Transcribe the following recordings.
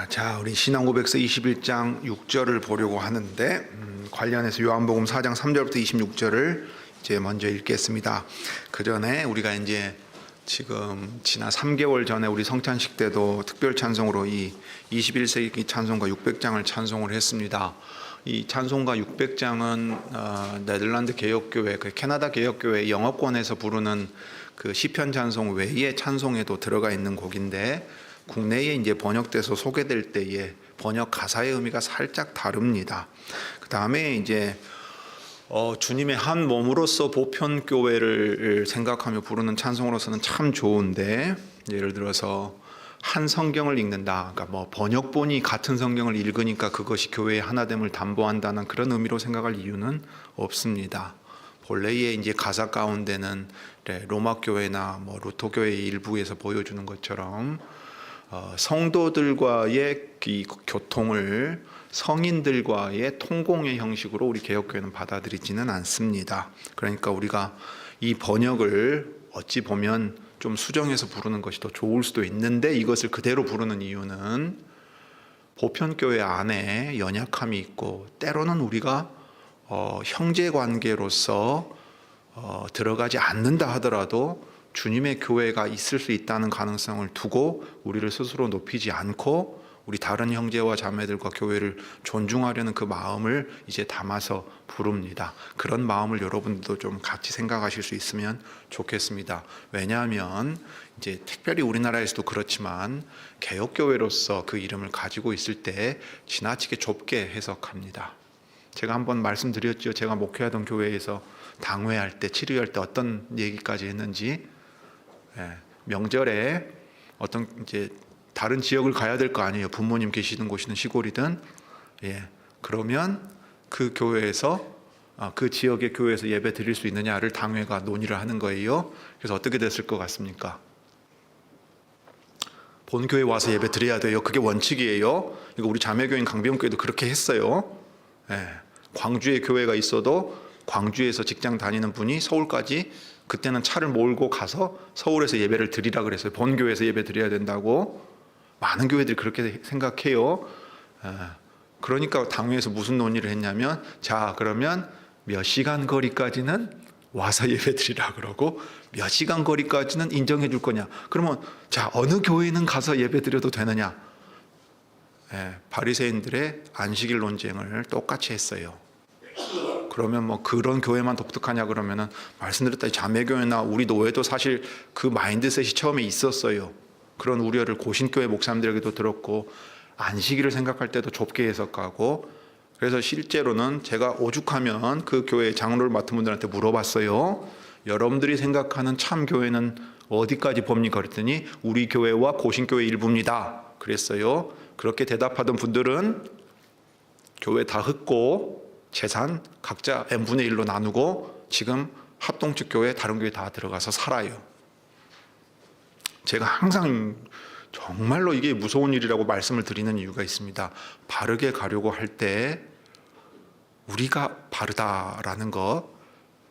자, 우리 신앙고백서 21장 6절을 보려고 하는데 관련해서 요한복음 4장 3절부터 26절을 이제 먼저 읽겠습니다. 그 전에 우리가 이제 지금 지난 3개월 전에 우리 성찬식 때도 특별 찬송으로 이 21세기 찬송가 600장을 찬송을 했습니다. 이 찬송가 600장은 네덜란드 개혁교회, 그 캐나다 개혁교회 영어권에서 부르는 그 시편 찬송 외의 찬송에도 들어가 있는 곡인데 국내에 이제 번역돼서 소개될 때에 번역 가사의 의미가 살짝 다릅니다. 그 다음에 이제 주님의 한 몸으로서 보편교회를 생각하며 부르는 찬송으로서는 참 좋은데, 예를 들어서 한 성경을 읽는다, 그러니까 뭐 번역본이 같은 성경을 읽으니까 그것이 교회의 하나됨을 담보한다는 그런 의미로 생각할 이유는 없습니다. 본래의 이제 가사 가운데는 로마 교회나 뭐 루터 교회의 일부에서 보여주는 것처럼 성도들과의 이 교통을 성인들과의 통공의 형식으로 우리 개혁교회는 받아들이지는 않습니다. 그러니까 우리가 이 번역을 어찌 보면 좀 수정해서 부르는 것이 더 좋을 수도 있는데, 이것을 그대로 부르는 이유는 보편교회 안에 연약함이 있고 때로는 우리가 형제관계로서 들어가지 않는다 하더라도 주님의 교회가 있을 수 있다는 가능성을 두고 우리를 스스로 높이지 않고 우리 다른 형제와 자매들과 교회를 존중하려는 그 마음을 이제 담아서 부릅니다. 그런 마음을 여러분들도 좀 같이 생각하실 수 있으면 좋겠습니다. 왜냐하면 이제 특별히 우리나라에서도 그렇지만 개혁교회로서 그 이름을 가지고 있을 때 지나치게 좁게 해석합니다. 제가 한번 말씀드렸죠. 제가 목회하던 교회에서 당회할 때, 치료할 때 어떤 얘기까지 했는지. 명절에 어떤 이제 다른 지역을 가야 될 거 아니에요. 부모님 계시는 곳이든 시골이든. 그러면 그 교회에서 그 지역의 교회에서 예배 드릴 수 있느냐를 당회가 논의를 하는 거예요. 그래서 어떻게 됐을 것 같습니까? 본교회 와서 예배 드려야 돼요. 그게 원칙이에요. 이거 우리 자매교인 강병교회도 그렇게 했어요. 광주에 교회가 있어도 광주에서 직장 다니는 분이 서울까지 그때는 차를 몰고 가서 서울에서 예배를 드리라 그랬어요. 본교회에서 예배 드려야 된다고. 많은 교회들이 그렇게 생각해요. 그러니까 당회에서 무슨 논의를 했냐면, 자, 그러면 몇 시간 거리까지는 와서 예배 드리라 그러고 몇 시간 거리까지는 인정해 줄 거냐. 그러면 자, 어느 교회는 가서 예배 드려도 되느냐. 바리새인들의 안식일 논쟁을 똑같이 했어요. 그러면 뭐 그런 교회만 독특하냐 그러면은, 말씀드렸다시피 자매교회나 우리 노회도 사실 그 마인드셋이 처음에 있었어요. 그런 우려를 고신교회 목사님들에게도 들었고, 안식일을 생각할 때도 좁게 해석하고. 그래서 실제로는 제가 오죽하면 그 교회 장로를 맡은 분들한테 물어봤어요. 여러분들이 생각하는 참 교회는 어디까지 봅니까? 그랬더니 우리 교회와 고신교회 일부입니다 그랬어요. 그렇게 대답하던 분들은 교회 다 흩고 재산 각자 n분의 1로 나누고 지금 합동측 교회 다른 교회 다 들어가서 살아요. 제가 항상 정말로 이게 무서운 일이라고 말씀을 드리는 이유가 있습니다. 바르게 가려고 할 때 우리가 바르다라는 것,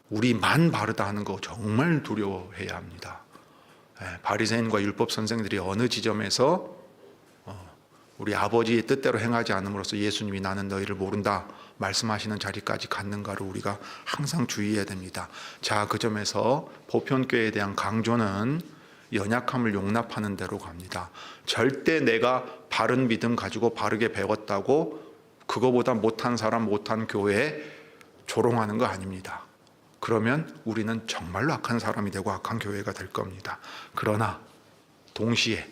우리만 바르다 하는 거 정말 두려워해야 합니다. 바리새인과 율법 선생들이 어느 지점에서 우리 아버지의 뜻대로 행하지 않음으로써 예수님이 나는 너희를 모른다 말씀하시는 자리까지 갔는가를 우리가 항상 주의해야 됩니다. 자, 그 점에서 보편교회에 대한 강조는 연약함을 용납하는 대로 갑니다. 절대 내가 바른 믿음 가지고 바르게 배웠다고 그거보다 못한 사람, 못한 교회에 조롱하는 거 아닙니다. 그러면 우리는 정말로 악한 사람이 되고 악한 교회가 될 겁니다. 그러나 동시에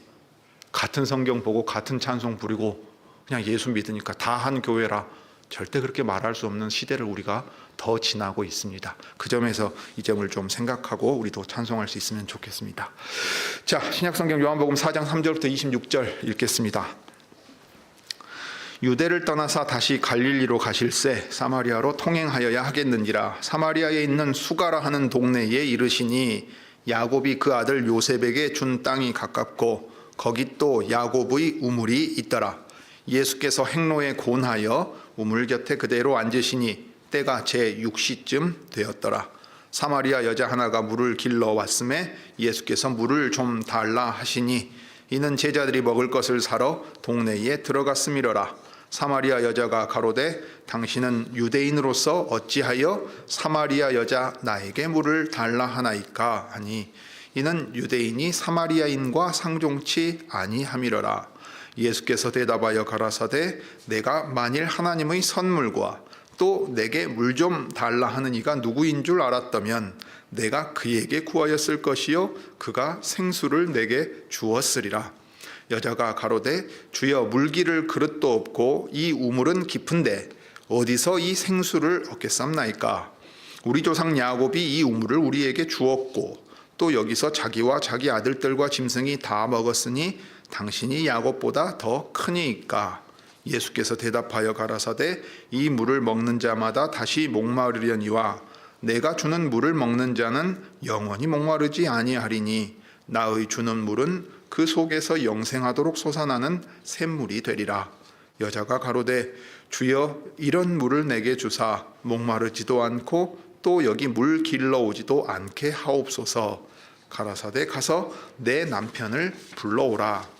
같은 성경 보고 같은 찬송 부리고 그냥 예수 믿으니까 다 한 교회라, 절대 그렇게 말할 수 없는 시대를 우리가 더 지나고 있습니다. 그 점에서 이 점을 좀 생각하고 우리도 찬송할 수 있으면 좋겠습니다. 자, 신약성경 요한복음 4장 3절부터 26절 읽겠습니다. 유대를 떠나사 다시 갈릴리로 가실새 사마리아로 통행하여야 하겠는지라. 사마리아에 있는 수가라 하는 동네에 이르시니 야곱이 그 아들 요셉에게 준 땅이 가깝고 거기 또 야곱의 우물이 있더라. 예수께서 행로에 곤하여 우물 곁에 그대로 앉으시니 때가 제6시쯤 되었더라. 사마리아 여자 하나가 물을 길러 왔음에 예수께서 물을 좀 달라 하시니 이는 제자들이 먹을 것을 사러 동네에 들어갔음이러라. 사마리아 여자가 가로되 당신은 유대인으로서 어찌하여 사마리아 여자 나에게 물을 달라 하나이까 하니 이는 유대인이 사마리아인과 상종치 아니함이러라. 예수께서 대답하여 가라사대 내가 만일 하나님의 선물과 또 내게 물 좀 달라 하는 이가 누구인 줄 알았다면 내가 그에게 구하였을 것이요 그가 생수를 내게 주었으리라. 여자가 가로되 주여 물기를 그릇도 없고 이 우물은 깊은데 어디서 이 생수를 얻겠삼나이까. 우리 조상 야곱이 이 우물을 우리에게 주었고 또 여기서 자기와 자기 아들들과 짐승이 다 먹었으니 당신이 야곱보다 더 크니이까. 예수께서 대답하여 가라사대 이 물을 먹는 자마다 다시 목마르려니와 내가 주는 물을 먹는 자는 영원히 목마르지 아니하리니 나의 주는 물은 그 속에서 영생하도록 솟아나는 샘물이 되리라. 여자가 가로되 주여 이런 물을 내게 주사 목마르지도 않고 또 여기 물 길러오지도 않게 하옵소서. 가라사대 가서 내 남편을 불러오라.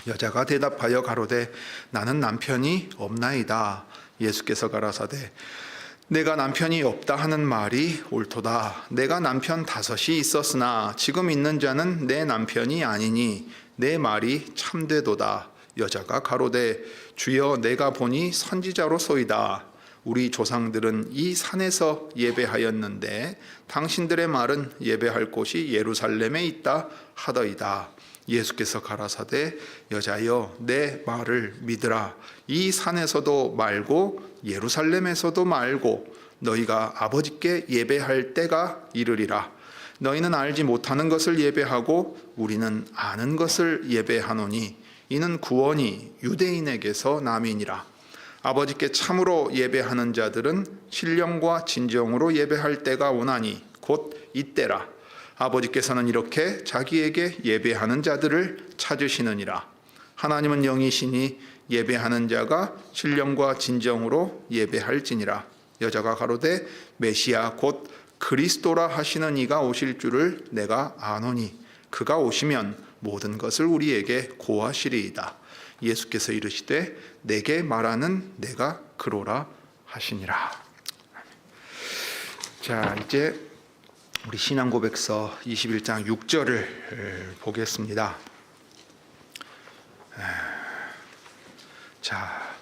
여자가 대답하여 가로되 나는 남편이 없나이다. 예수께서 가라사대 내가 남편이 없다 하는 말이 옳도다. 내가 남편 5이 있었으나 지금 있는 자는 내 남편이 아니니 내 말이 참되도다. 여자가 가로되 주여 내가 보니 선지자로소이다. 우리 조상들은 이 산에서 예배하였는데 당신들의 말은 예배할 곳이 예루살렘에 있다 하더이다. 예수께서 가라사대 여자여 내 말을 믿으라. 이 산에서도 말고 예루살렘에서도 말고 너희가 아버지께 예배할 때가 이르리라. 너희는 알지 못하는 것을 예배하고 우리는 아는 것을 예배하노니 이는 구원이 유대인에게서 남이니라. 아버지께 참으로 예배하는 자들은 신령과 진정으로 예배할 때가 오나니 곧 이때라. 아버지께서는 이렇게 자기에게 예배하는 자들을 찾으시느니라. 하나님은 영이시니 예배하는 자가 신령과 진정으로 예배할지니라. 여자가 가로되 메시아 곧 그리스도라 하시는 이가 오실 줄을 내가 아노니 그가 오시면 모든 것을 우리에게 고하시리이다. 예수께서 이르시되 내게 말하는 내가 그로라 하시니라. 자, 이제 우리 신앙고백서 21장 6절을 보겠습니다. 자,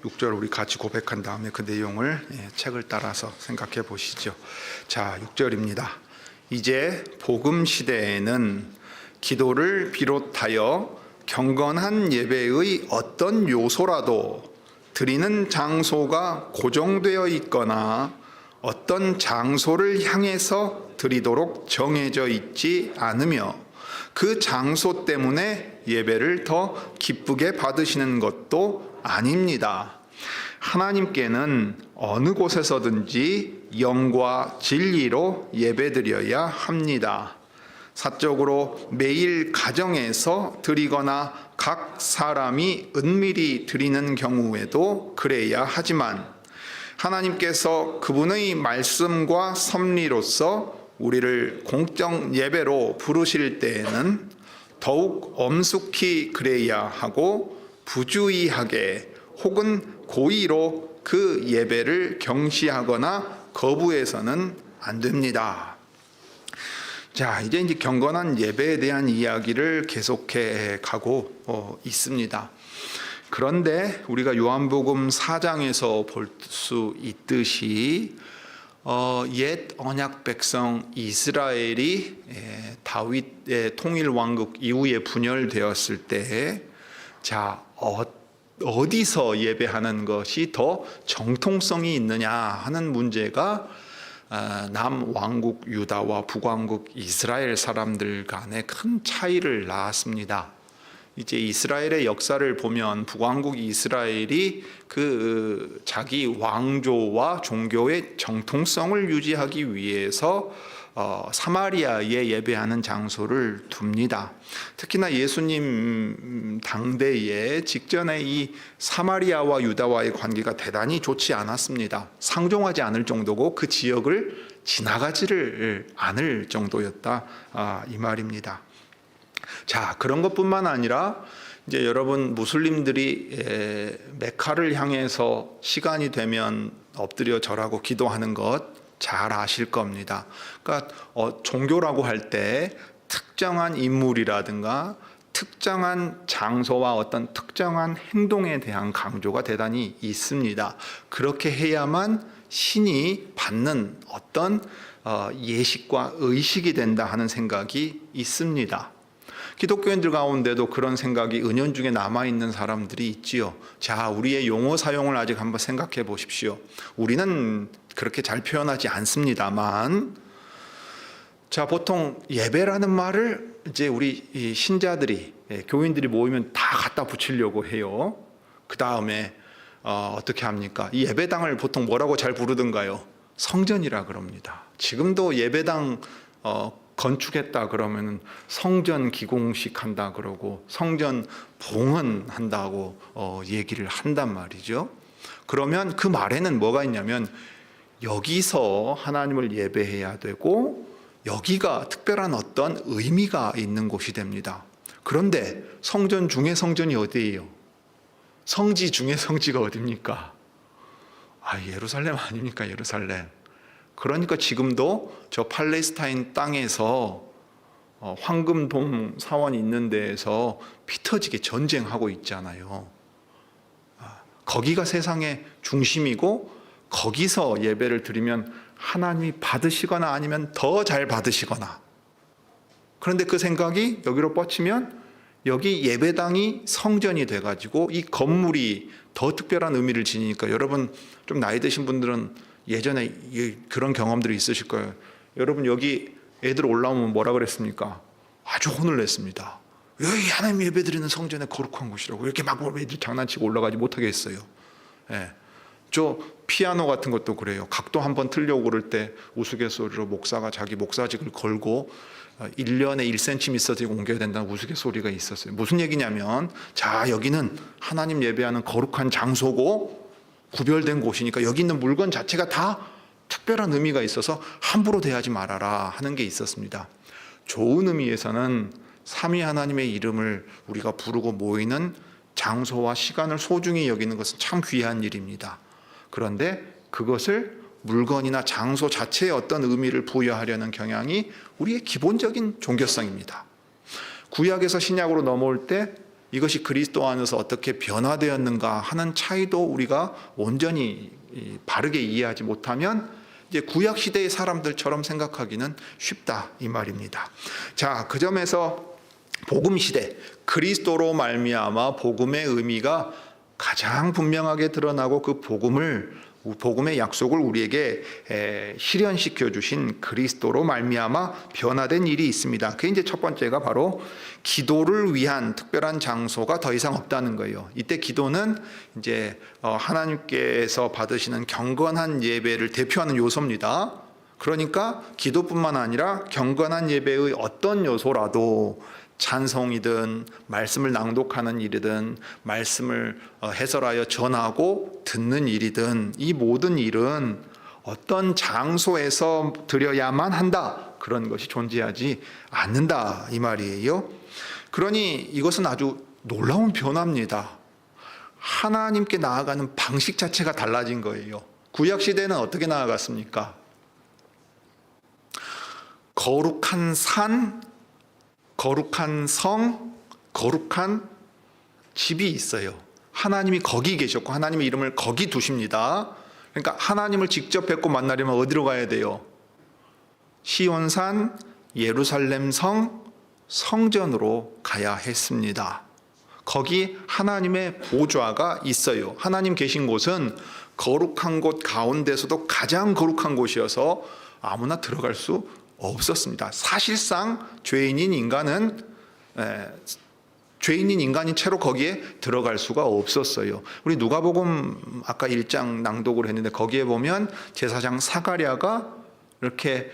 6절 우리 같이 고백한 다음에 그 내용을 책을 따라서 생각해 보시죠. 자, 6절입니다. 이제 복음 시대에는 기도를 비롯하여 경건한 예배의 어떤 요소라도 드리는 장소가 고정되어 있거나 어떤 장소를 향해서 드리도록 정해져 있지 않으며 그 장소 때문에 예배를 더 기쁘게 받으시는 것도 아닙니다. 하나님께는 어느 곳에서든지 영과 진리로 예배드려야 합니다. 사적으로 매일 가정에서 드리거나 각 사람이 은밀히 드리는 경우에도 그래야 하지만 하나님께서 그분의 말씀과 섭리로서 우리를 공적 예배로 부르실 때에는 더욱 엄숙히 그래야 하고 부주의하게 혹은 고의로 그 예배를 경시하거나 거부해서는 안 됩니다. 자, 이제 경건한 예배에 대한 이야기를 계속해 가고 있습니다. 그런데 우리가 요한복음 4장에서 볼 수 있듯이 옛 언약 백성 이스라엘이 다윗의 통일 왕국 이후에 분열되었을 때 자, 어디서 예배하는 것이 더 정통성이 있느냐 하는 문제가 남왕국 유다와 북왕국 이스라엘 사람들 간에 큰 차이를 낳았습니다. 이제 이스라엘의 역사를 보면 북왕국 이스라엘이 그 자기 왕조와 종교의 정통성을 유지하기 위해서 사마리아에 예배하는 장소를 둡니다. 특히나 예수님 당대에 직전에 이 사마리아와 유다와의 관계가 대단히 좋지 않았습니다. 상종하지 않을 정도고 그 지역을 지나가지를 않을 정도였다 이 말입니다. 자, 그런 것뿐만 아니라 이제 여러분 무슬림들이 메카를 향해서 시간이 되면 엎드려 절하고 기도하는 것 잘 아실 겁니다. 그러니까 종교라고 할 때 특정한 인물이라든가 특정한 장소와 어떤 특정한 행동에 대한 강조가 대단히 있습니다. 그렇게 해야만 신이 받는 어떤 예식과 의식이 된다 하는 생각이 있습니다. 기독교인들 가운데도 그런 생각이 은연중에 남아있는 사람들이 있지요. 자, 우리의 용어 사용을 아직 한번 생각해 보십시오. 우리는 그렇게 잘 표현하지 않습니다만, 자, 보통 예배라는 말을 이제 우리 이 신자들이, 교인들이 모이면 다 갖다 붙이려고 해요. 그 다음에 어떻게 합니까? 이 예배당을 보통 뭐라고 잘 부르던가요? 성전이라 그럽니다. 지금도 예배당 건축했다 그러면 성전 기공식 한다 그러고 성전 봉헌한다고 얘기를 한단 말이죠. 그러면 그 말에는 뭐가 있냐면 여기서 하나님을 예배해야 되고 여기가 특별한 어떤 의미가 있는 곳이 됩니다. 그런데 성전 중에 성전이 어디예요? 성지 중에 성지가 어디입니까? 예루살렘 아닙니까? 예루살렘. 그러니까 지금도 저 팔레스타인 땅에서 황금돔 사원이 있는 데에서 피 터지게 전쟁하고 있잖아요. 거기가 세상의 중심이고 거기서 예배를 드리면 하나님이 받으시거나 아니면 더 잘 받으시거나. 그런데 그 생각이 여기로 뻗치면 여기 예배당이 성전이 돼가지고 이 건물이 더 특별한 의미를 지니까, 여러분 좀 나이 드신 분들은 예전에 그런 경험들이 있으실 거예요. 여러분 여기 애들 올라오면 뭐라 그랬습니까? 아주 혼을 냈습니다. 여기 하나님 예배드리는 성전의 거룩한 곳이라고 이렇게 막 애들 장난치고 올라가지 못하게 했어요. 저 피아노 같은 것도 그래요. 각도 한번 틀려고 그럴 때 우스갯소리로 목사가 자기 목사직을 걸고 1년에 1cm 옮겨야 된다는 우스갯소리가 있었어요. 무슨 얘기냐면, 자, 여기는 하나님 예배하는 거룩한 장소고 구별된 곳이니까 여기 있는 물건 자체가 다 특별한 의미가 있어서 함부로 대하지 말아라 하는 게 있었습니다. 좋은 의미에서는 삼위 하나님의 이름을 우리가 부르고 모이는 장소와 시간을 소중히 여기는 것은 참 귀한 일입니다. 그런데 그것을 물건이나 장소 자체에 어떤 의미를 부여하려는 경향이 우리의 기본적인 종교성입니다. 구약에서 신약으로 넘어올 때 이것이 그리스도 안에서 어떻게 변화되었는가 하는 차이도 우리가 온전히 바르게 이해하지 못하면 이제 구약 시대의 사람들처럼 생각하기는 쉽다 이 말입니다. 자, 그 점에서 복음 시대, 그리스도로 말미암아 복음의 의미가 가장 분명하게 드러나고 그 복음의 약속을 우리에게 실현시켜 주신 그리스도로 말미암아 변화된 일이 있습니다. 그게 이제 첫 번째가 바로 기도를 위한 특별한 장소가 더 이상 없다는 거예요. 이때 기도는 이제 하나님께서 받으시는 경건한 예배를 대표하는 요소입니다. 그러니까 기도뿐만 아니라 경건한 예배의 어떤 요소라도 찬송이든 말씀을 낭독하는 일이든 말씀을 해설하여 전하고 듣는 일이든 이 모든 일은 어떤 장소에서 드려야만 한다, 그런 것이 존재하지 않는다 이 말이에요. 그러니 이것은 아주 놀라운 변화입니다. 하나님께 나아가는 방식 자체가 달라진 거예요. 구약 시대는 어떻게 나아갔습니까? 거룩한 산, 거룩한 성, 거룩한 집이 있어요. 하나님이 거기 계셨고 하나님의 이름을 거기 두십니다. 그러니까 하나님을 직접 뵙고 만나려면 어디로 가야 돼요? 시온산, 예루살렘 성, 성전으로 가야 했습니다. 거기 하나님의 보좌가 있어요. 하나님 계신 곳은 거룩한 곳 가운데서도 가장 거룩한 곳이어서 아무나 들어갈 수 없었습니다. 사실상 죄인인 인간인 채로 거기에 들어갈 수가 없었어요. 우리 누가복음 아까 1장 낭독을 했는데 거기에 보면 제사장 사가랴가 이렇게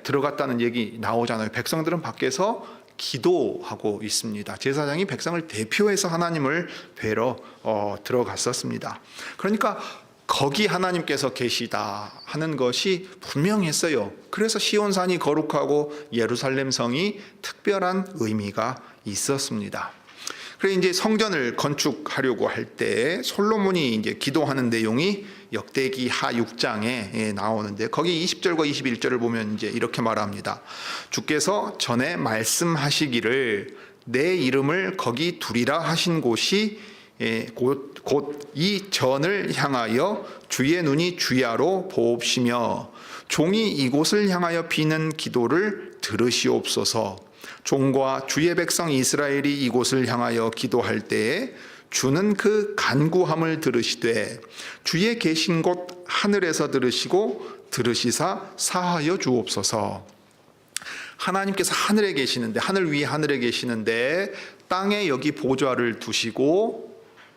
들어갔다는 얘기 나오잖아요. 백성들은 밖에서 기도하고 있습니다. 제사장이 백성을 대표해서 하나님을 뵈러 들어갔었습니다. 그러니까 거기 하나님께서 계시다 하는 것이 분명했어요. 그래서 시온산이 거룩하고 예루살렘 성이 특별한 의미가 있었습니다. 그래 이제 성전을 건축하려고 할 때 솔로몬이 이제 기도하는 내용이 역대기하 6장에 나오는데 거기 20절과 21절을 보면 이제 이렇게 말합니다. 주께서 전에 말씀하시기를 내 이름을 거기 두리라 하신 곳이 곧 이 전을 향하여 주의 눈이 주야로 보옵시며 종이 이곳을 향하여 비는 기도를 들으시옵소서. 종과 주의 백성 이스라엘이 이곳을 향하여 기도할 때에 주는 그 간구함을 들으시되 주의 계신 곳 하늘에서 들으시사 사하여 주옵소서. 하나님께서 하늘에 계시는데, 하늘 위에 하늘에 계시는데 땅에 여기 보좌를 두시고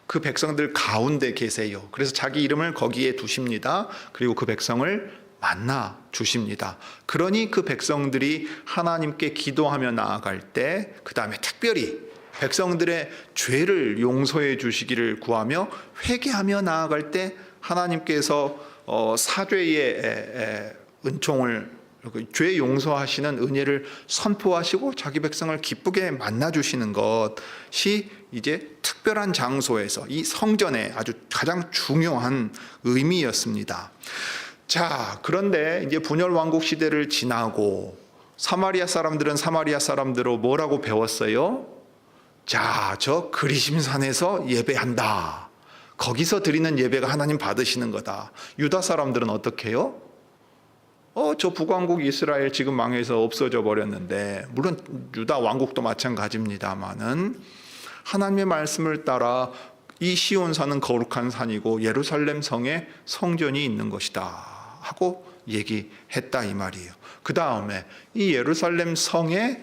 그 백성들 가운데 계세요. 그래서 자기 이름을 거기에 두십니다. 그리고 그 백성을 만나 주십니다. 그러니 그 백성들이 하나님께 기도하며 나아갈 때, 그 다음에 특별히 백성들의 죄를 용서해 주시기를 구하며 회개하며 나아갈 때 하나님께서 사죄의 은총을, 죄 용서하시는 은혜를 선포하시고 자기 백성을 기쁘게 만나주시는 것이 이제 특별한 장소에서 이 성전의 아주 가장 중요한 의미였습니다. 자, 그런데 이제 분열 왕국 시대를 지나고 사마리아 사람들은 사마리아 사람대로 뭐라고 배웠어요? 자, 저 그리심산에서 예배한다. 거기서 드리는 예배가 하나님 받으시는 거다. 유다 사람들은 어떻게 해요? 저 북왕국 이스라엘 지금 망해서 없어져 버렸는데, 물론 유다 왕국도 마찬가지입니다만은 하나님의 말씀을 따라 이 시온산은 거룩한 산이고 예루살렘 성에 성전이 있는 것이다 하고 얘기했다 이 말이에요. 그 다음에 이 예루살렘 성에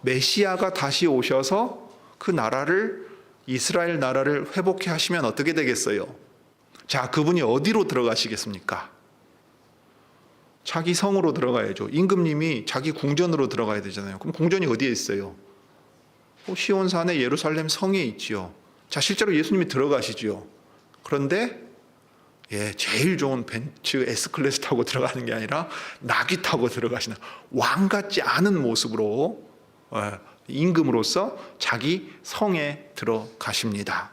메시아가 다시 오셔서 그 나라를, 이스라엘 나라를 회복해 하시면 어떻게 되겠어요? 자, 그분이 어디로 들어가시겠습니까? 자기 성으로 들어가야죠. 임금님이 자기 궁전으로 들어가야 되잖아요. 그럼 궁전이 어디에 있어요? 시온산의 예루살렘 성에 있지요. 자, 실제로 예수님이 들어가시지요. 그런데 제일 좋은 벤츠 S클래스 타고 들어가는 게 아니라 나귀 타고 들어가시는, 왕 같지 않은 모습으로 임금으로서 자기 성에 들어가십니다.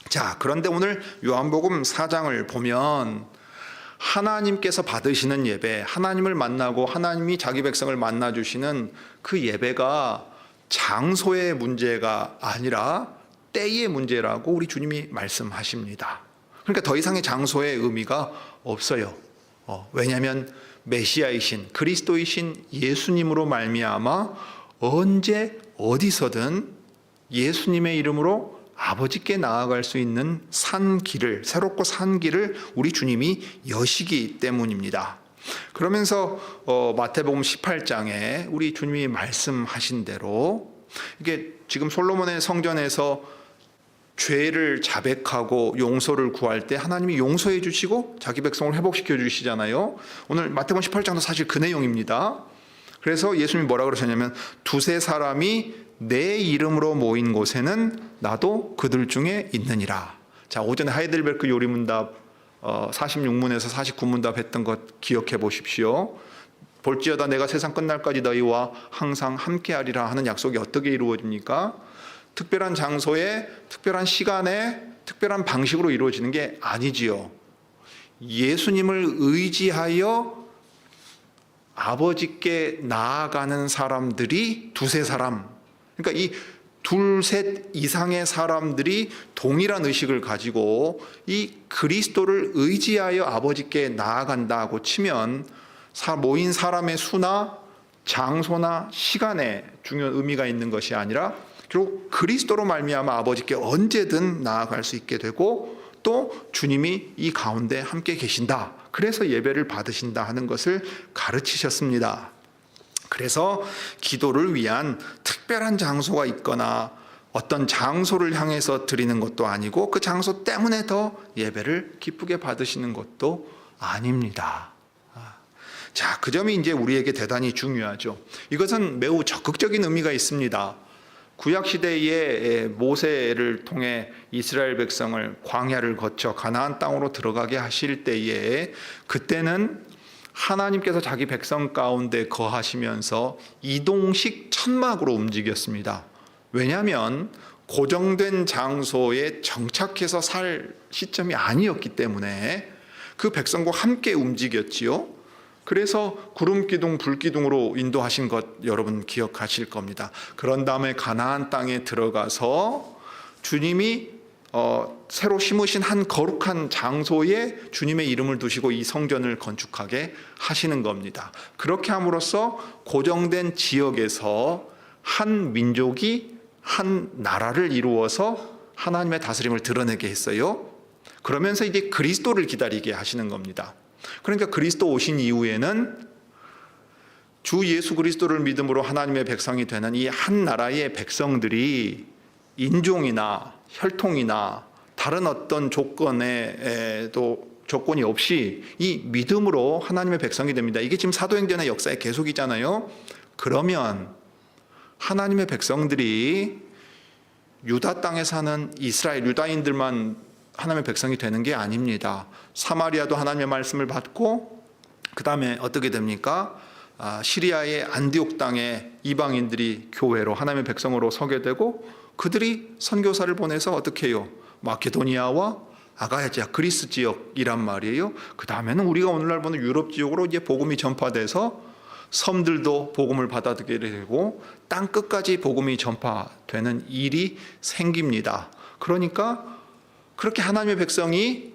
자, 그런데 오늘 요한복음 4장을 보면 하나님께서 받으시는 예배, 하나님을 만나고 하나님이 자기 백성을 만나주시는 그 예배가 장소의 문제가 아니라 때의 문제라고 우리 주님이 말씀하십니다. 그러니까 더 이상의 장소의 의미가 없어요. 왜냐하면 메시아이신 그리스도이신 예수님으로 말미암아 언제 어디서든 예수님의 이름으로 아버지께 나아갈 수 있는 산 길을, 새롭고 산 길을 우리 주님이 여시기 때문입니다. 그러면서 마태복음 18장에 우리 주님이 말씀하신 대로, 이게 지금 솔로몬의 성전에서 죄를 자백하고 용서를 구할 때 하나님이 용서해 주시고 자기 백성을 회복시켜 주시잖아요. 오늘 마태복음 18장도 사실 그 내용입니다. 그래서 예수님이 뭐라 그러셨냐면, 두세 사람이 내 이름으로 모인 곳에는 나도 그들 중에 있느니라. 자, 오전에 하이델베르크 요리문답 46문에서 49문답 했던 것 기억해 보십시오. 볼지어다 내가 세상 끝날까지 너희와 항상 함께하리라 하는 약속이 어떻게 이루어집니까? 특별한 장소에, 특별한 시간에, 특별한 방식으로 이루어지는 게 아니지요. 예수님을 의지하여 아버지께 나아가는 사람들이 두세 사람, 그러니까 이 둘셋 이상의 사람들이 동일한 의식을 가지고 이 그리스도를 의지하여 아버지께 나아간다고 치면, 모인 사람의 수나 장소나 시간에 중요한 의미가 있는 것이 아니라 결국 그리스도로 말미암아 아버지께 언제든 나아갈 수 있게 되고, 또 주님이 이 가운데 함께 계신다, 그래서 예배를 받으신다 하는 것을 가르치셨습니다. 그래서 기도를 위한 특별한 장소가 있거나 어떤 장소를 향해서 드리는 것도 아니고 그 장소 때문에 더 예배를 기쁘게 받으시는 것도 아닙니다. 자, 그 점이 이제 우리에게 대단히 중요하죠. 이것은 매우 적극적인 의미가 있습니다. 구약시대에 모세를 통해 이스라엘 백성을 광야를 거쳐 가나안 땅으로 들어가게 하실 때에, 그때는 하나님께서 자기 백성 가운데 거하시면서 이동식 천막으로 움직였습니다. 왜냐하면 고정된 장소에 정착해서 살 시점이 아니었기 때문에 그 백성과 함께 움직였지요. 그래서 구름 기둥, 불 기둥으로 인도하신 것 여러분 기억하실 겁니다. 그런 다음에 가나안 땅에 들어가서 주님이 새로 심으신 한 거룩한 장소에 주님의 이름을 두시고 이 성전을 건축하게 하시는 겁니다. 그렇게 함으로써 고정된 지역에서 한 민족이 한 나라를 이루어서 하나님의 다스림을 드러내게 했어요. 그러면서 이제 그리스도를 기다리게 하시는 겁니다. 그러니까 그리스도 오신 이후에는 주 예수 그리스도를 믿음으로 하나님의 백성이 되는 이 한 나라의 백성들이 인종이나 혈통이나 다른 어떤 조건이 없이 이 믿음으로 하나님의 백성이 됩니다. 이게 지금 사도행전의 역사의 계속이잖아요. 그러면 하나님의 백성들이 유다 땅에 사는 이스라엘 유다인들만 하나님의 백성이 되는 게 아닙니다. 사마리아도 하나님의 말씀을 받고 그 다음에 어떻게 됩니까? 시리아의 안디옥 땅에 이방인들이 교회로 하나님의 백성으로 서게 되고 그들이 선교사를 보내서 어떻게 해요? 마케도니아와 아가야 지역, 그리스 지역이란 말이에요. 그 다음에는 우리가 오늘날 보는 유럽 지역으로 이제 복음이 전파돼서 섬들도 복음을 받아들이게 되고 땅 끝까지 복음이 전파되는 일이 생깁니다. 그러니까 그렇게 하나님의 백성이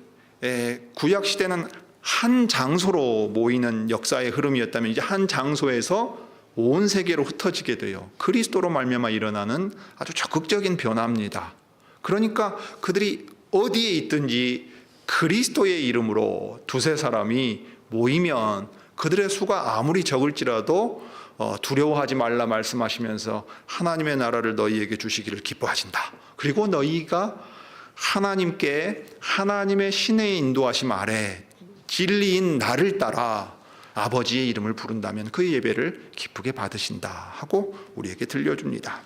구약 시대는 한 장소로 모이는 역사의 흐름이었다면 이제 한 장소에서 온 세계로 흩어지게 돼요. 그리스도로 말미암아 일어나는 아주 적극적인 변화입니다. 그러니까 그들이 어디에 있든지 그리스도의 이름으로 두세 사람이 모이면 그들의 수가 아무리 적을지라도 두려워하지 말라 말씀하시면서 하나님의 나라를 너희에게 주시기를 기뻐하신다. 그리고 너희가 하나님께 하나님의 신의 인도하심 아래 진리인 나를 따라 아버지의 이름을 부른다면 그 예배를 기쁘게 받으신다 하고 우리에게 들려줍니다.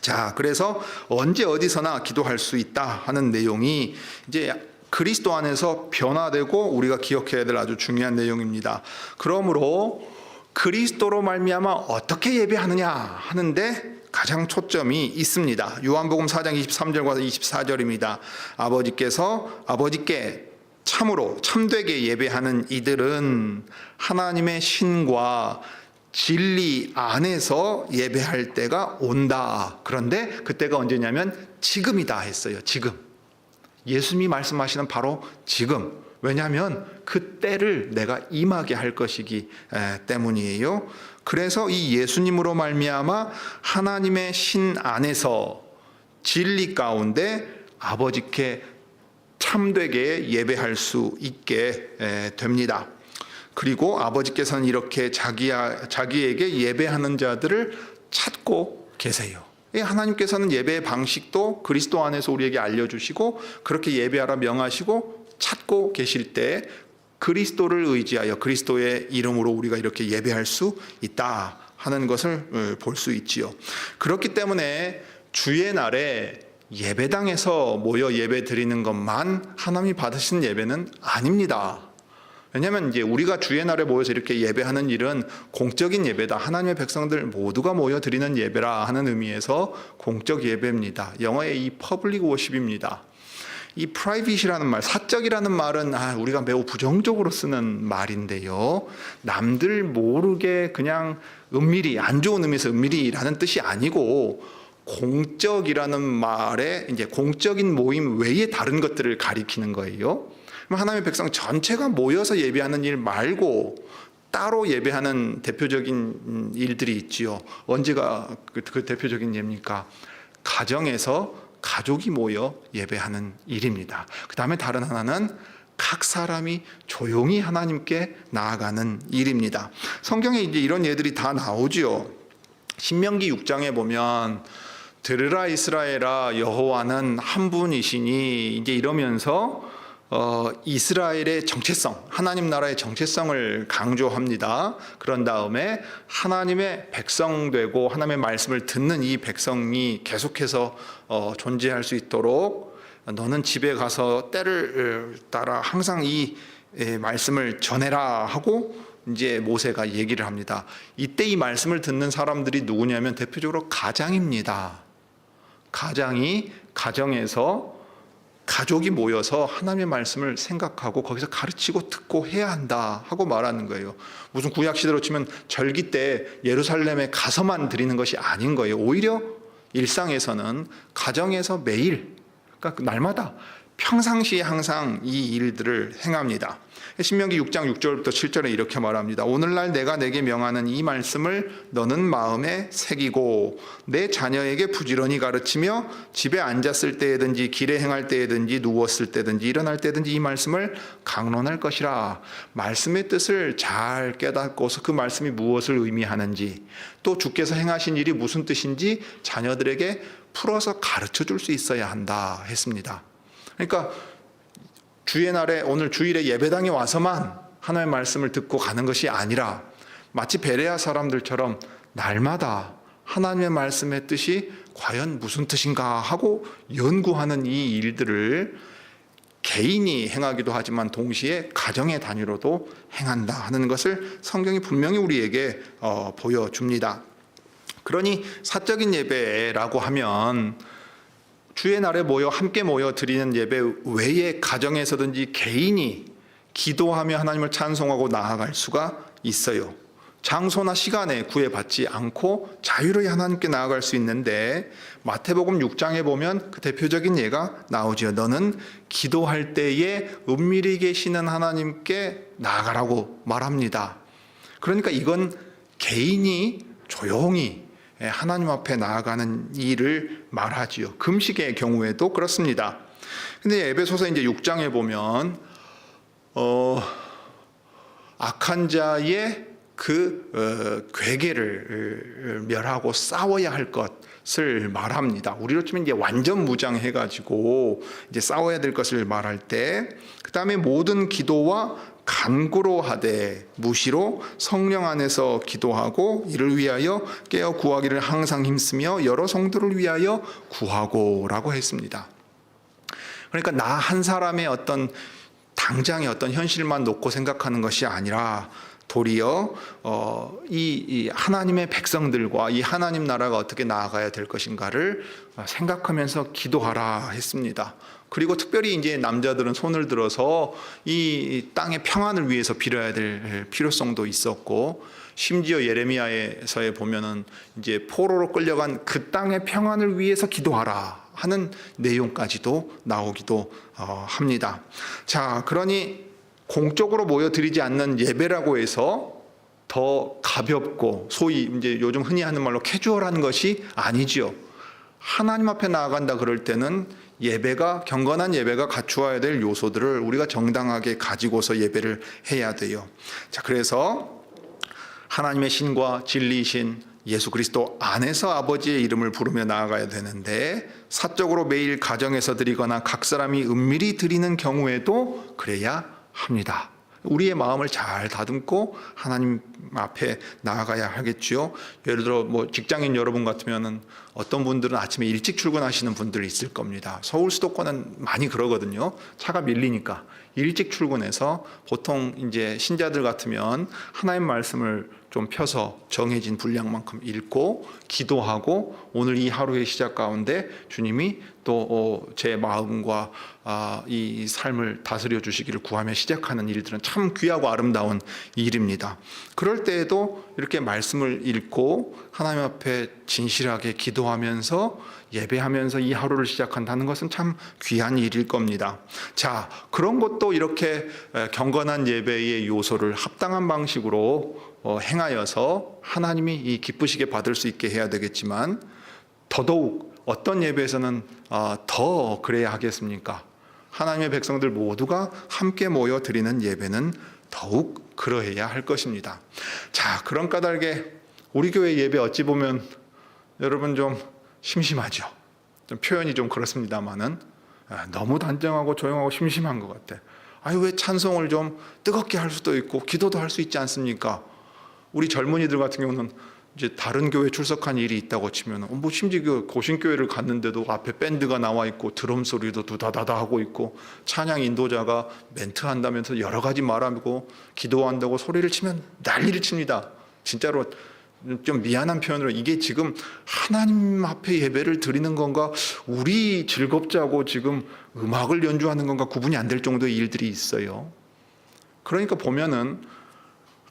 자, 그래서 언제 어디서나 기도할 수 있다 하는 내용이 이제 그리스도 안에서 변화되고 우리가 기억해야 될 아주 중요한 내용입니다. 그러므로 그리스도로 말미암아 어떻게 예배하느냐 하는데 가장 초점이 있습니다. 요한복음 4장 23절과 24절입니다. 아버지께 참으로 참되게 예배하는 이들은 하나님의 신과 진리 안에서 예배할 때가 온다. 그런데 그때가 언제냐면 지금이다 했어요. 지금. 예수님이 말씀하시는 바로 지금. 왜냐하면 그 때를 내가 임하게 할 것이기 때문이에요. 그래서 이 예수님으로 말미암아 하나님의 신 안에서 진리 가운데 아버지께 참되게 예배할 수 있게 됩니다. 그리고 아버지께서는 이렇게 자기에게 예배하는 자들을 찾고 계세요. 하나님께서는 예배의 방식도 그리스도 안에서 우리에게 알려주시고 그렇게 예배하라 명하시고 찾고 계실 때 그리스도를 의지하여 그리스도의 이름으로 우리가 이렇게 예배할 수 있다 하는 것을 볼 수 있지요. 그렇기 때문에 주의 날에 예배당에서 모여 예배 드리는 것만 하나님이 받으시는 예배는 아닙니다. 왜냐하면 이제 우리가 주의 날에 모여서 이렇게 예배하는 일은 공적인 예배다. 하나님의 백성들 모두가 모여 드리는 예배라 하는 의미에서 공적 예배입니다. 영어의 이 퍼블릭 워십입니다. 이 프라이빗이라는 말, 사적이라는 말은 우리가 매우 부정적으로 쓰는 말인데요. 남들 모르게 그냥 은밀히, 안 좋은 의미에서 은밀히라는 뜻이 아니고 공적이라는 말에 이제 공적인 모임 외에 다른 것들을 가리키는 거예요. 하나님의 백성 전체가 모여서 예배하는 일 말고 따로 예배하는 대표적인 일들이 있지요. 언제가 그 대표적인 예입니까? 가정에서 가족이 모여 예배하는 일입니다. 그 다음에 다른 하나는 각 사람이 조용히 하나님께 나아가는 일입니다. 성경에 이제 이런 예들이 다 나오지요. 신명기 6장에 보면 들으라 이스라엘아 여호와는 한 분이시니 이제 이러면서 이스라엘의 정체성, 하나님 나라의 정체성을 강조합니다. 그런 다음에 하나님의 백성 되고 하나님의 말씀을 듣는 이 백성이 계속해서 존재할 수 있도록 너는 집에 가서 때를 따라 항상 이 말씀을 전해라 하고 이제 모세가 얘기를 합니다. 이때 이 말씀을 듣는 사람들이 누구냐면 대표적으로 가장입니다. 가정에서 가족이 모여서 하나님의 말씀을 생각하고 거기서 가르치고 듣고 해야 한다 하고 말하는 거예요. 무슨 구약 시대로 치면 절기 때 예루살렘에 가서만 드리는 것이 아닌 거예요. 오히려 일상에서는 가정에서 매일, 그러니까 날마다 평상시에 항상 이 일들을 행합니다. 신명기 6장 6절부터 7절에 이렇게 말합니다. 오늘날 내가 내게 명하는 이 말씀을 너는 마음에 새기고 내 자녀에게 부지런히 가르치며 집에 앉았을 때든지 길에 행할 때든지 누웠을 때든지 일어날 때든지 이 말씀을 강론할 것이라. 말씀의 뜻을 잘 깨닫고서 그 말씀이 무엇을 의미하는지, 또 주께서 행하신 일이 무슨 뜻인지 자녀들에게 풀어서 가르쳐 줄 수 있어야 한다 했습니다. 그러니까 주의 날에 오늘 주일에 예배당에 와서만 하나님의 말씀을 듣고 가는 것이 아니라 마치 베레아 사람들처럼 날마다 하나님의 말씀의 뜻이 과연 무슨 뜻인가 하고 연구하는 이 일들을 개인이 행하기도 하지만 동시에 가정의 단위로도 행한다 하는 것을 성경이 분명히 우리에게 보여줍니다. 그러니 사적인 예배라고 하면 주의 날에 함께 모여 드리는 예배 외에 가정에서든지 개인이 기도하며 하나님을 찬송하고 나아갈 수가 있어요. 장소나 시간에 구애받지 않고 자유로이 하나님께 나아갈 수 있는데 마태복음 6장에 보면 그 대표적인 예가 나오지요. 너는 기도할 때에 은밀히 계시는 하나님께 나아가라고 말합니다. 그러니까 이건 개인이 조용히 하나님 앞에 나아가는 일을 말하지요. 금식의 경우에도 그렇습니다. 근데 에베소서 이제 6장에 보면 악한 자의 그 괴계를 멸하고 싸워야 할 것을 말합니다. 우리로 치면 이제 완전 무장해가지고 이제 싸워야 될 것을 말할 때, 그 다음에 모든 기도와 간구로 하되 무시로 성령 안에서 기도하고 이를 위하여 깨어 구하기를 항상 힘쓰며 여러 성도를 위하여 구하고라고 했습니다. 그러니까 나 한 사람의 어떤 당장의 어떤 현실만 놓고 생각하는 것이 아니라 도리어 이 하나님의 백성들과 이 하나님 나라가 어떻게 나아가야 될 것인가를 생각하면서 기도하라 했습니다. 그리고 특별히 이제 남자들은 손을 들어서 이 땅의 평안을 위해서 빌어야 될 필요성도 있었고, 심지어 예레미야에서에 보면은 이제 포로로 끌려간 그 땅의 평안을 위해서 기도하라 하는 내용까지도 나오기도 합니다. 자, 그러니 공적으로 모여드리지 않는 예배라고 해서 더 가볍고 소위 이제 요즘 흔히 하는 말로 캐주얼한 것이 아니지요. 하나님 앞에 나아간다 그럴 때는 경건한 예배가 갖추어야 될 요소들을 우리가 정당하게 가지고서 예배를 해야 돼요. 자, 그래서 하나님의 신과 진리이신 예수 그리스도 안에서 아버지의 이름을 부르며 나아가야 되는데, 사적으로 매일 가정에서 드리거나 각 사람이 은밀히 드리는 경우에도 그래야 합니다. 우리의 마음을 잘 다듬고 하나님 앞에 나아가야 하겠지요. 예를 들어 직장인 여러분 같으면은 어떤 분들은 아침에 일찍 출근하시는 분들이 있을 겁니다. 서울 수도권은 많이 그러거든요. 차가 밀리니까 일찍 출근해서 보통 이제 신자들 같으면 하나님 말씀을 좀 펴서 정해진 분량만큼 읽고 기도하고 오늘 이 하루의 시작 가운데 주님이 또 제 마음과 이 삶을 다스려 주시기를 구하며 시작하는 일들은 참 귀하고 아름다운 일입니다. 그럴 때에도 이렇게 말씀을 읽고 하나님 앞에 진실하게 기도하면서 예배하면서 이 하루를 시작한다는 것은 참 귀한 일일 겁니다. 자, 그런 것도 이렇게 경건한 예배의 요소를 합당한 방식으로 행하여서 하나님이 이 기쁘시게 받을 수 있게 해야 되겠지만, 더더욱 어떤 예배에서는 더 그래야 하겠습니까? 하나님의 백성들 모두가 함께 모여 드리는 예배는 더욱 그러해야 할 것입니다. 자, 그런 까닭에 우리 교회 예배 어찌 보면 여러분 좀 심심하죠. 좀 표현이 좀 그렇습니다만은 너무 단정하고 조용하고 심심한 것 같아. 왜 찬송을 좀 뜨겁게 할 수도 있고 기도도 할 수 있지 않습니까? 우리 젊은이들 같은 경우는 이제 다른 교회 출석한 일이 있다고 치면 심지어 고신교회를 갔는데도 앞에 밴드가 나와 있고 드럼 소리도 두다다다 하고 있고 찬양 인도자가 멘트 한다면서 여러 가지 말하고 기도한다고 소리를 치면 난리를 칩니다. 진짜로 좀 미안한 표현으로 이게 지금 하나님 앞에 예배를 드리는 건가, 우리 즐겁자고 지금 음악을 연주하는 건가 구분이 안 될 정도의 일들이 있어요. 그러니까 보면은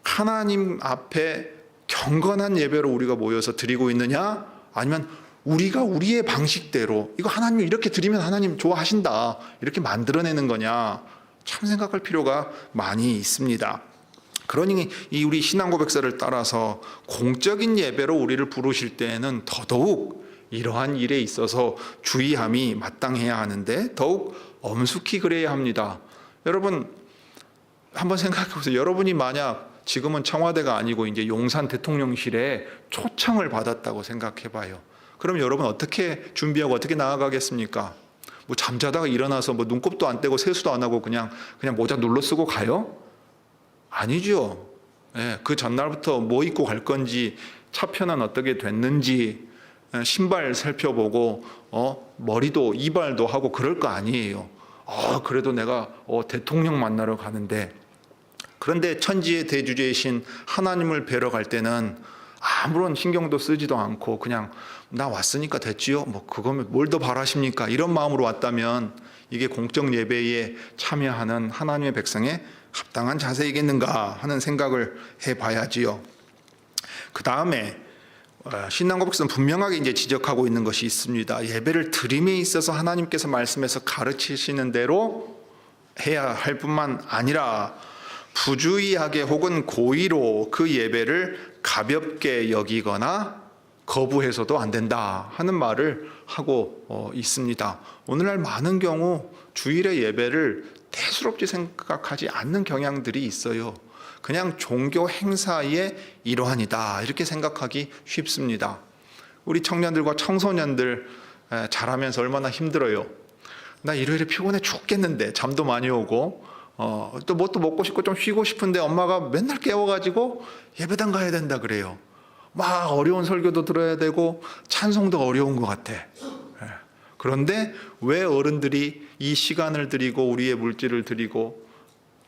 하나님 앞에 경건한 예배로 우리가 모여서 드리고 있느냐, 아니면 우리가 우리의 방식대로 이거 하나님 이렇게 드리면 하나님 좋아하신다 이렇게 만들어내는 거냐, 참 생각할 필요가 많이 있습니다. 그러니 이 우리 신앙 고백서를 따라서 공적인 예배로 우리를 부르실 때에는 더더욱 이러한 일에 있어서 주의함이 마땅해야 하는데 더욱 엄숙히 그래야 합니다. 여러분 한번 생각해 보세요. 여러분이 만약 지금은 청와대가 아니고 이제 용산 대통령실에 초청을 받았다고 생각해 봐요. 그럼 여러분 어떻게 준비하고 어떻게 나아가겠습니까? 뭐 잠자다가 일어나서 뭐 눈곱도 안 떼고 세수도 안 하고 그냥 모자 눌러 쓰고 가요? 아니죠. 예, 그 전날부터 뭐 입고 갈 건지, 차편은 어떻게 됐는지, 신발 살펴보고, 머리도 이발도 하고 그럴 거 아니에요. 그래도 내가 대통령 만나러 가는데, 그런데 천지의 대주제이신 하나님을 뵈러 갈 때는 아무런 신경도 쓰지도 않고 그냥 나 왔으니까 됐지요. 뭐 그거면 뭘 더 바라십니까? 이런 마음으로 왔다면 이게 공적 예배에 참여하는 하나님의 백성의 합당한 자세이겠는가 하는 생각을 해봐야지요. 그 다음에 신앙 고백서는 분명하게 이제 지적하고 있는 것이 있습니다. 예배를 드림에 있어서 하나님께서 말씀해서 가르치시는 대로 해야 할 뿐만 아니라 부주의하게 혹은 고의로 그 예배를 가볍게 여기거나 거부해서도 안 된다 하는 말을 하고 있습니다. 오늘날 많은 경우 주일의 예배를 대수롭게 생각하지 않는 경향들이 있어요. 그냥 종교 행사의 일환이다 이렇게 생각하기 쉽습니다. 우리 청년들과 청소년들 자라면서 얼마나 힘들어요. 나 일요일에 피곤해 죽겠는데 잠도 많이 오고 또 뭣도 먹고 싶고 좀 쉬고 싶은데 엄마가 맨날 깨워가지고 예배당 가야 된다 그래요. 막 어려운 설교도 들어야 되고 찬송도 어려운 것 같아. 그런데 왜 어른들이 이 시간을 드리고 우리의 물질을 드리고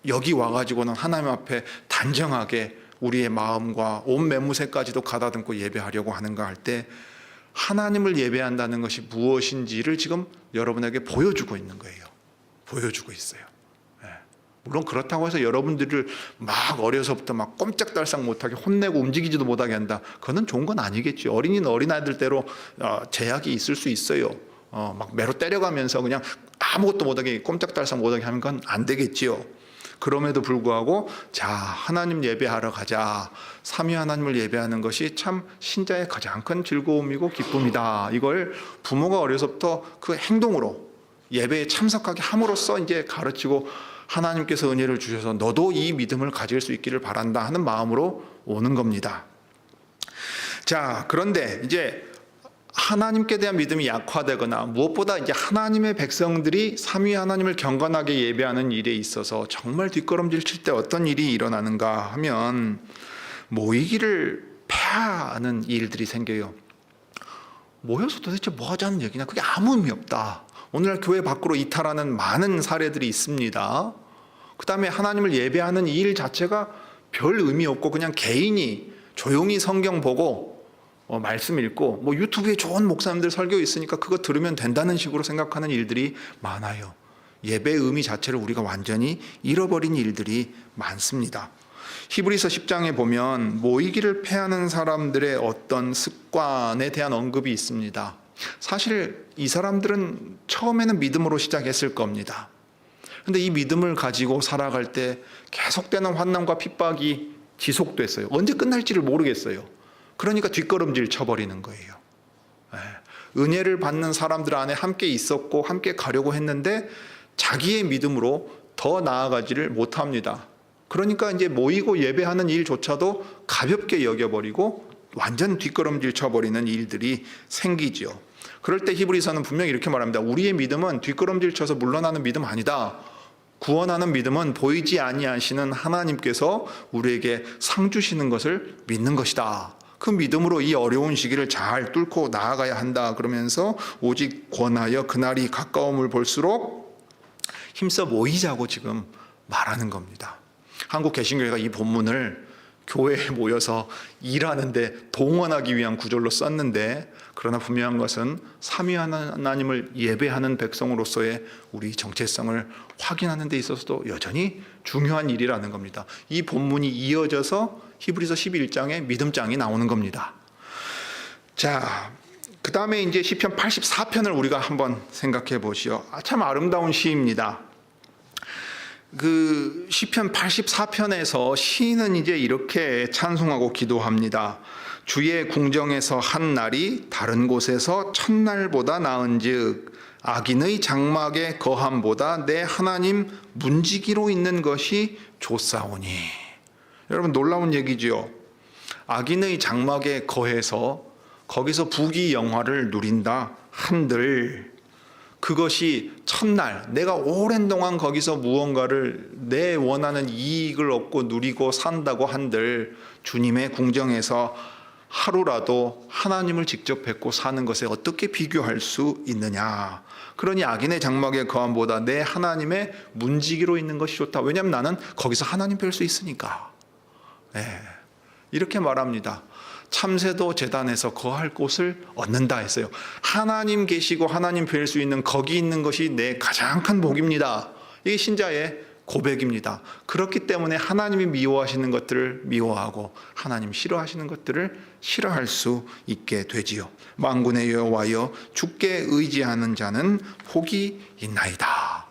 여기 와가지고는 하나님 앞에 단정하게 우리의 마음과 온 매무새까지도 가다듬고 예배하려고 하는가 할 때 하나님을 예배한다는 것이 무엇인지를 지금 여러분에게 보여주고 있는 거예요. 보여주고 있어요. 물론 그렇다고 해서 여러분들을 막 어려서부터 막 꼼짝달싹 못하게 혼내고 움직이지도 못하게 한다. 그거는 좋은 건 아니겠죠. 어린이는 어린아이들대로 제약이 있을 수 있어요. 막 매로 때려가면서 그냥 아무것도 못하게 꼼짝달싹 못하게 하는 건 안 되겠지요. 그럼에도 불구하고 자 하나님 예배하러 가자. 삼위 하나님을 예배하는 것이 참 신자의 가장 큰 즐거움이고 기쁨이다. 이걸 부모가 어려서부터 그 행동으로 예배에 참석하게 함으로써 이제 가르치고 하나님께서 은혜를 주셔서 너도 이 믿음을 가질 수 있기를 바란다 하는 마음으로 오는 겁니다. 자, 그런데 이제 하나님께 대한 믿음이 약화되거나 무엇보다 이제 하나님의 백성들이 삼위 하나님을 경건하게 예배하는 일에 있어서 정말 뒷걸음질 칠 때 어떤 일이 일어나는가 하면 모이기를 폐하는 일들이 생겨요. 모여서 도대체 뭐 하자는 얘기냐? 그게 아무 의미 없다. 오늘날 교회 밖으로 이탈하는 많은 사례들이 있습니다. 그 다음에 하나님을 예배하는 이 일 자체가 별 의미 없고 그냥 개인이 조용히 성경 보고 말씀 읽고 뭐 유튜브에 좋은 목사님들 설교 있으니까 그거 들으면 된다는 식으로 생각하는 일들이 많아요. 예배의 의미 자체를 우리가 완전히 잃어버린 일들이 많습니다. 히브리서 10장에 보면 모이기를 폐하는 사람들의 어떤 습관에 대한 언급이 있습니다. 사실 이 사람들은 처음에는 믿음으로 시작했을 겁니다. 그런데 이 믿음을 가지고 살아갈 때 계속되는 환난과 핍박이 지속됐어요. 언제 끝날지를 모르겠어요. 그러니까 뒷걸음질 쳐버리는 거예요. 은혜를 받는 사람들 안에 함께 있었고 함께 가려고 했는데 자기의 믿음으로 더 나아가지를 못합니다. 그러니까 이제 모이고 예배하는 일조차도 가볍게 여겨버리고 완전 뒷걸음질 쳐버리는 일들이 생기죠. 그럴 때 히브리서는 분명히 이렇게 말합니다. 우리의 믿음은 뒷걸음질 쳐서 물러나는 믿음 아니다. 구원하는 믿음은 보이지 아니하시는 하나님께서 우리에게 상 주시는 것을 믿는 것이다. 그 믿음으로 이 어려운 시기를 잘 뚫고 나아가야 한다. 그러면서 오직 권하여 그날이 가까움을 볼수록 힘써 모이자고 지금 말하는 겁니다. 한국 개신교회가 이 본문을 교회에 모여서 일하는데 동원하기 위한 구절로 썼는데, 그러나 분명한 것은 삼위 하나님을 예배하는 백성으로서의 우리 정체성을 확인하는 데 있어서도 여전히 중요한 일이라는 겁니다. 이 본문이 이어져서 히브리서 11장에 믿음장이 나오는 겁니다. 자, 그 다음에 이제 시편 84편을 우리가 한번 생각해 보시오. 참 아름다운 시입니다. 그 시편 84편에서 시인은 이제 이렇게 찬송하고 기도합니다. 주의 궁정에서 한 날이 다른 곳에서 첫날보다 나은즉 악인의 장막의 거함보다 내 하나님 문지기로 있는 것이 좋사오니. 여러분, 놀라운 얘기지요. 악인의 장막에 거해서 거기서 부귀영화를 누린다 한들, 그것이 첫날 내가 오랜 동안 거기서 무언가를 내 원하는 이익을 얻고 누리고 산다고 한들, 주님의 궁정에서 하루라도 하나님을 직접 뵙고 사는 것에 어떻게 비교할 수 있느냐. 그러니 악인의 장막의 거함보다 내 하나님의 문지기로 있는 것이 좋다. 왜냐하면 나는 거기서 하나님 뵐 수 있으니까. 이렇게 말합니다. 참새도 제단에서 거할 곳을 얻는다 했어요. 하나님 계시고 하나님 뵐 수 있는 거기 있는 것이 내 가장 큰 복입니다. 이게 신자의 고백입니다. 그렇기 때문에 하나님이 미워하시는 것들을 미워하고 하나님 싫어하시는 것들을 싫어할 수 있게 되지요. 만군의 여호와여, 주께 의지하는 자는 복이 있나이다.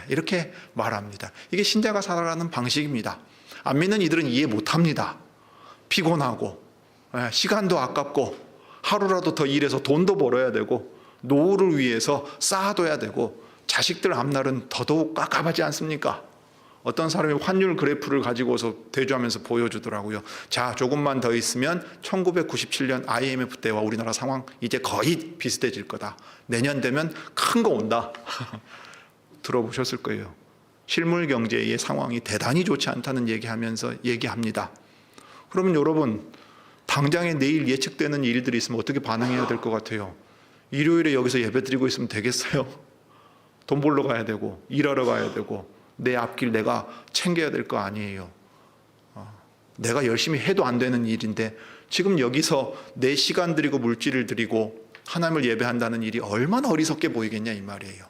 이렇게 말합니다. 이게 신자가 살아가는 방식입니다. 안 믿는 이들은 이해 못합니다. 피곤하고 시간도 아깝고 하루라도 더 일해서 돈도 벌어야 되고 노후를 위해서 쌓아둬야 되고 자식들 앞날은 더더욱 깝깝하지 않습니까? 어떤 사람이 환율 그래프를 가지고서 대조하면서 보여주더라고요. 자, 조금만 더 있으면 1997년 IMF 때와 우리나라 상황 이제 거의 비슷해질 거다. 내년 되면 큰 거 온다. 들어보셨을 거예요. 실물 경제의 상황이 대단히 좋지 않다는 얘기합니다. 그러면 여러분, 당장에 내일 예측되는 일들이 있으면 어떻게 반응해야 될 것 같아요? 일요일에 여기서 예배 드리고 있으면 되겠어요? 돈 벌러 가야 되고 일하러 가야 되고 내 앞길 내가 챙겨야 될 거 아니에요. 내가 열심히 해도 안 되는 일인데 지금 여기서 내 시간 들이고 물질을 들이고 하나님을 예배한다는 일이 얼마나 어리석게 보이겠냐 이 말이에요.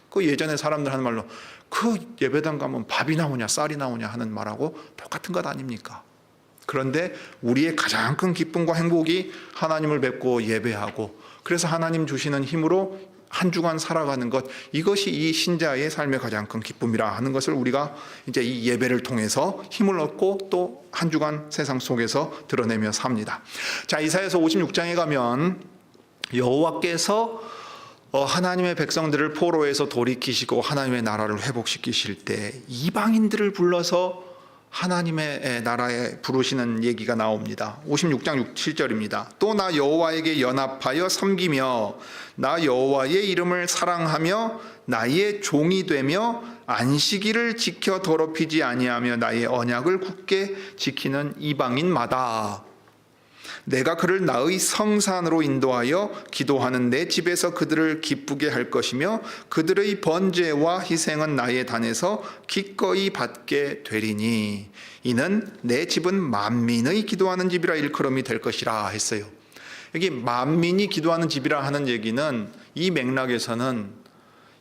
그 예전에 사람들 하는 말로 그 예배당 가면 밥이 나오냐 쌀이 나오냐 하는 말하고 똑같은 것 아닙니까? 그런데 우리의 가장 큰 기쁨과 행복이 하나님을 뵙고 예배하고, 그래서 하나님 주시는 힘으로 한 주간 살아가는 것, 이것이 이 신자의 삶의 가장 큰 기쁨이라 하는 것을 우리가 이제 이 예배를 통해서 힘을 얻고 또 한 주간 세상 속에서 드러내며 삽니다. 자, 이사야서 56장에 가면 여호와께서 하나님의 백성들을 포로에서 돌이키시고 하나님의 나라를 회복시키실 때 이방인들을 불러서 하나님의 나라에 부르시는 얘기가 나옵니다. 56장 6, 7절입니다. 또 나 여호와에게 연합하여 섬기며 나 여호와의 이름을 사랑하며 나의 종이 되며 안식일을 지켜 더럽히지 아니하며 나의 언약을 굳게 지키는 이방인마다 내가 그를 나의 성산으로 인도하여 기도하는 내 집에서 그들을 기쁘게 할 것이며 그들의 번제와 희생은 나의 단에서 기꺼이 받게 되리니 이는 내 집은 만민의 기도하는 집이라 일컬음이 될 것이라 했어요. 여기 만민이 기도하는 집이라 하는 얘기는 이 맥락에서는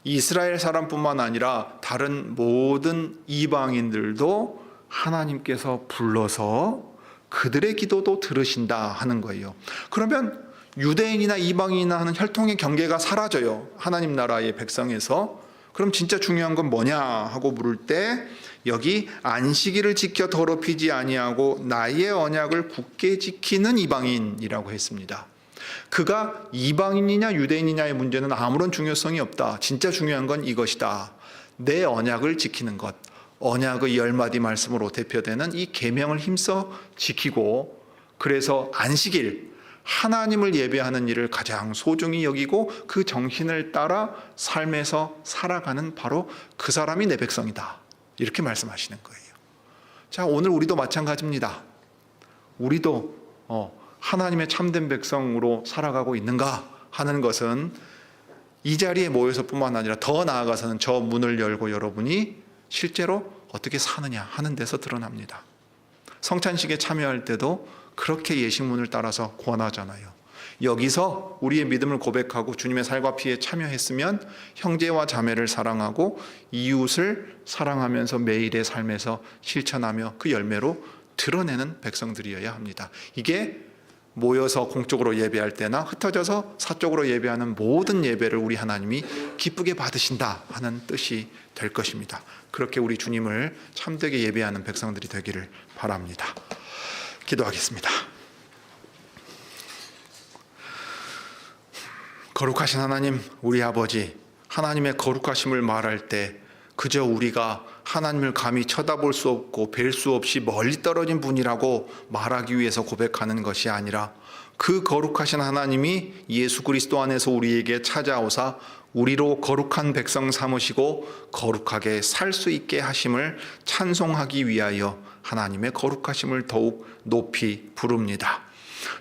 이스라엘 사람뿐만 아니라 다른 모든 이방인들도 하나님께서 불러서 그들의 기도도 들으신다 하는 거예요. 그러면 유대인이나 이방인이나 하는 혈통의 경계가 사라져요. 하나님 나라의 백성에서. 그럼 진짜 중요한 건 뭐냐 하고 물을 때 여기 안식일을 지켜 더럽히지 아니하고 나의 언약을 굳게 지키는 이방인이라고 했습니다. 그가 이방인이냐 유대인이냐의 문제는 아무런 중요성이 없다. 진짜 중요한 건 이것이다. 내 언약을 지키는 것. 언약의 10마디 말씀으로 대표되는 이 계명을 힘써 지키고, 그래서 안식일, 하나님을 예배하는 일을 가장 소중히 여기고 그 정신을 따라 삶에서 살아가는 바로 그 사람이 내 백성이다. 이렇게 말씀하시는 거예요. 자, 오늘 우리도 마찬가지입니다. 우리도 하나님의 참된 백성으로 살아가고 있는가 하는 것은 이 자리에 모여서뿐만 아니라 더 나아가서는 저 문을 열고 여러분이 실제로 어떻게 사느냐 하는 데서 드러납니다. 성찬식에 참여할 때도 그렇게 예식문을 따라서 권하잖아요. 여기서 우리의 믿음을 고백하고 주님의 살과 피에 참여했으면 형제와 자매를 사랑하고 이웃을 사랑하면서 매일의 삶에서 실천하며 그 열매로 드러내는 백성들이어야 합니다. 이게 모여서 공적으로 예배할 때나 흩어져서 사적으로 예배하는 모든 예배를 우리 하나님이 기쁘게 받으신다 하는 뜻이 될 것입니다. 그렇게 우리 주님을 참되게 예배하는 백성들이 되기를 바랍니다. 기도하겠습니다. 거룩하신 하나님, 우리 아버지, 하나님의 거룩하심을 말할 때 그저 우리가 하나님을 감히 쳐다볼 수 없고 뵐 수 없이 멀리 떨어진 분이라고 말하기 위해서 고백하는 것이 아니라 그 거룩하신 하나님이 예수 그리스도 안에서 우리에게 찾아오사 우리로 거룩한 백성 삼으시고 거룩하게 살 수 있게 하심을 찬송하기 위하여 하나님의 거룩하심을 더욱 높이 부릅니다.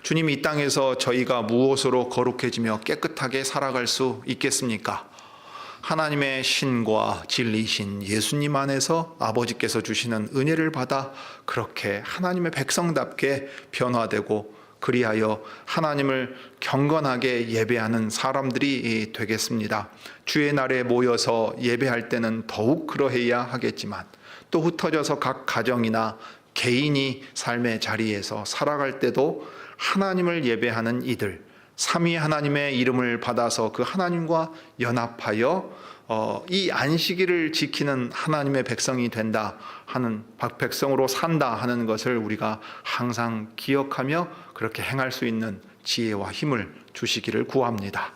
주님, 이 땅에서 저희가 무엇으로 거룩해지며 깨끗하게 살아갈 수 있겠습니까? 하나님의 신과 진리신 예수님 안에서 아버지께서 주시는 은혜를 받아 그렇게 하나님의 백성답게 변화되고 그리하여 하나님을 경건하게 예배하는 사람들이 되겠습니다. 주의 날에 모여서 예배할 때는 더욱 그러해야 하겠지만 또 흩어져서 각 가정이나 개인이 삶의 자리에서 살아갈 때도 하나님을 예배하는 이들, 삼위 하나님의 이름을 받아서 그 하나님과 연합하여 이 안식일을 지키는 하나님의 백성이 된다 하는, 백성으로 산다 하는 것을 우리가 항상 기억하며 그렇게 행할 수 있는 지혜와 힘을 주시기를 구합니다.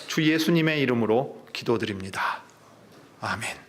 주 예수님의 이름으로 기도드립니다. 아멘.